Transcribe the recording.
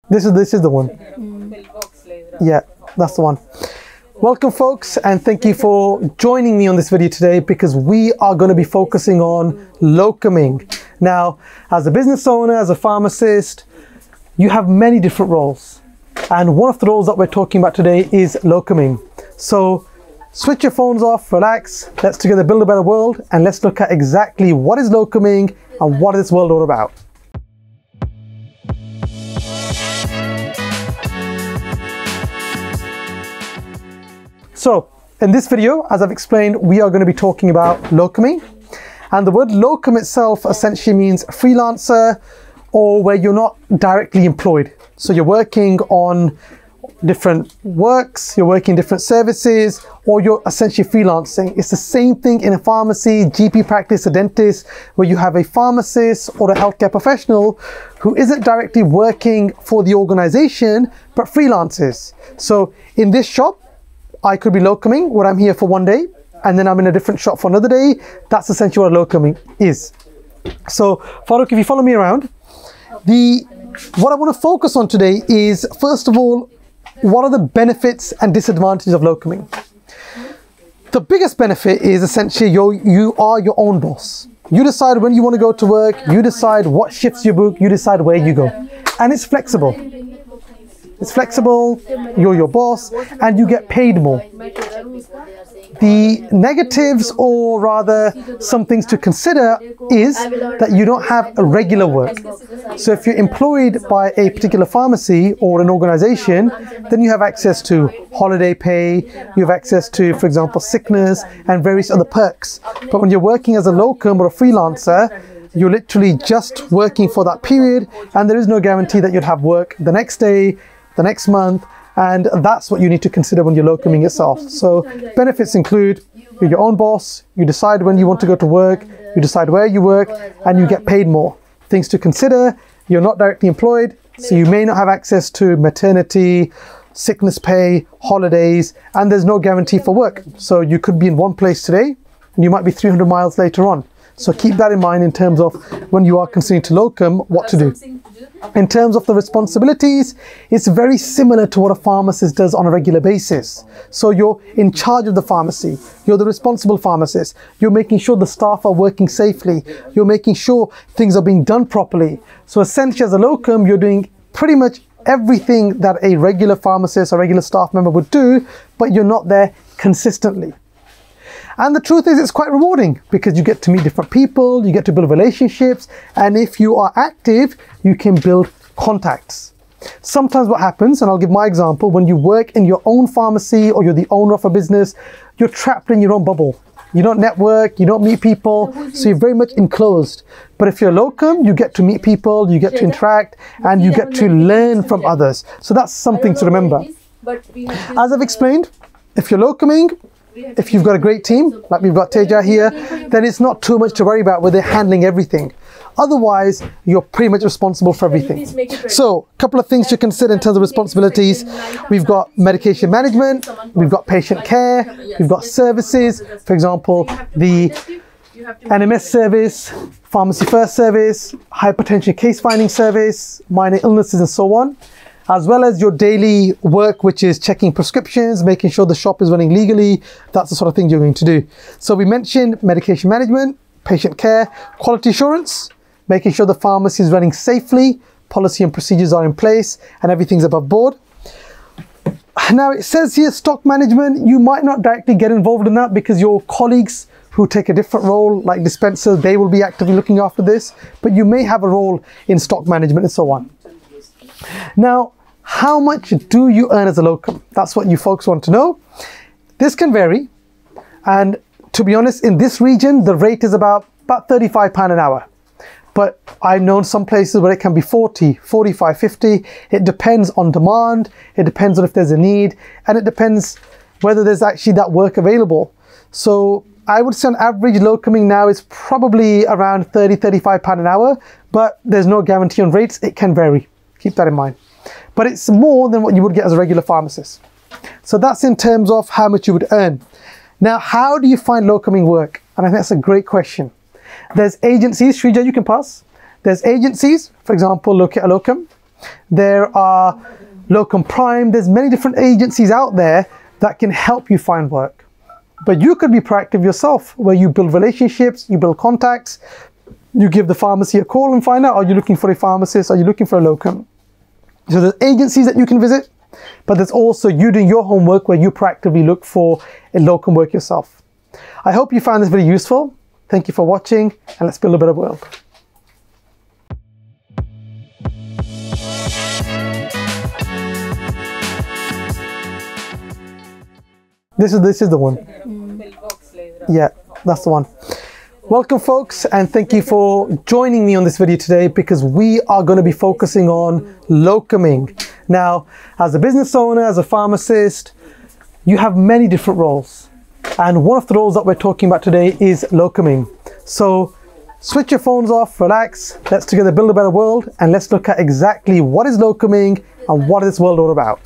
This is the one. Yeah, that's the one. Welcome folks, and thank you for joining me on this video today, because we are going to be focusing on locuming. Now, as a business owner, as a pharmacist, you have many different roles. And one of the roles that we're talking about today is locuming. So switch your phones off, relax, let's together build a better world, and let's look at exactly what is locuming and what is this world all about. So in this video, as I've explained, we are going to be talking about locuming. And the word locum itself essentially means freelancer, or where you're not directly employed. So you're working on different works, you're working different services, or you're essentially freelancing. It's the same thing in a pharmacy, GP practice, a dentist, where you have a pharmacist or a healthcare professional who isn't directly working for the organization, but freelances. So in this shop, I could be locuming, where I'm here for one day, and then I'm in a different shop for another day. That's essentially what locuming is. So Farooq, if you follow me around, what I want to focus on today is, first of all, what are the benefits and disadvantages of locuming? The biggest benefit is essentially you are your own boss. You decide when you want to go to work, you decide what shifts you book, you decide where you go. And it's flexible. It's flexible, you're your boss, and you get paid more. The negatives, or rather some things to consider, is that you don't have a regular work. So if you're employed by a particular pharmacy or an organization, then you have access to holiday pay, you have access to, for example, sickness and various other perks. But when you're working as a locum or a freelancer, you're literally just working for that period, and there is no guarantee that you'd have work the next day, the next month, and that's what you need to consider when you're locuming yourself. So benefits include you're your own boss, you decide when you want to go to work, you decide where you work, and you get paid more. Things to consider: you're not directly employed, so you may not have access to maternity, sickness pay, holidays, and there's no guarantee for work. So you could be in one place today and you might be 300 miles later on. So keep that in mind in terms of when you are considering to locum, what to do. In terms of the responsibilities, it's very similar to what a pharmacist does on a regular basis. So you're in charge of the pharmacy, you're the responsible pharmacist, you're making sure the staff are working safely, you're making sure things are being done properly. So essentially as a locum, you're doing pretty much everything that a regular pharmacist or regular staff member would do, but you're not there consistently. And the truth is, it's quite rewarding, because you get to meet different people, you get to build relationships, and if you are active, you can build contacts. Sometimes what happens, and I'll give my example, when you work in your own pharmacy or you're the owner of a business, you're trapped in your own bubble. You don't network, you don't meet people, so you're very much enclosed. But if you're locum, you get to meet people, you get to interact, and you get to learn from others. So that's something to remember. As I've explained, if you're locuming, if you've got a great team, like we've got Teja here, then it's not too much to worry about where they're handling everything. Otherwise, you're pretty much responsible for everything. So, a couple of things to consider in terms of responsibilities. We've got medication management, we've got patient care, we've got services, for example, the NMS service, pharmacy first service, hypertension case finding service, minor illnesses and so on, as well as your daily work, which is checking prescriptions, making sure the shop is running legally. That's the sort of thing you're going to do. So we mentioned medication management, patient care, quality assurance, making sure the pharmacy is running safely, policy and procedures are in place, and everything's above board. Now it says here stock management. You might not directly get involved in that, because your colleagues who take a different role, like dispensers, they will be actively looking after this, but you may have a role in stock management and so on. Now, how much do you earn as a locum? That's what you folks want to know. This can vary, and to be honest, in this region, the rate is about £35 an hour. But I've known some places where it can be 40, 45, 50. It depends on demand, it depends on if there's a need, and it depends whether there's actually that work available. So I would say on average, locuming now is probably around £30, £35 an hour, but there's no guarantee on rates. It can vary. Keep that in mind. But it's more than what you would get as a regular pharmacist. So that's in terms of how much you would earn. Now, how do you find locuming work? And I think that's a great question. There's agencies, Shrija, you can pass. There's agencies, for example, Look at a Locum. There are Locum Prime. There's many different agencies out there that can help you find work. But you could be proactive yourself, where you build relationships, you build contacts, you give the pharmacy a call and find out, are you looking for a pharmacist? Are you looking for a locum? So there's agencies that you can visit, but there's also you doing your homework, where you proactively look for a locum work yourself. I hope you found this video useful. Thank you for watching, and let's build a better world. This is the one. Yeah, that's the one. Welcome folks, and thank you for joining me on this video today, because we are going to be focusing on locuming. Now, as a business owner, as a pharmacist, you have many different roles. And one of the roles that we're talking about today is locuming. So switch your phones off, relax, let's together build a better world, and let's look at exactly what is locuming and what is this world all about.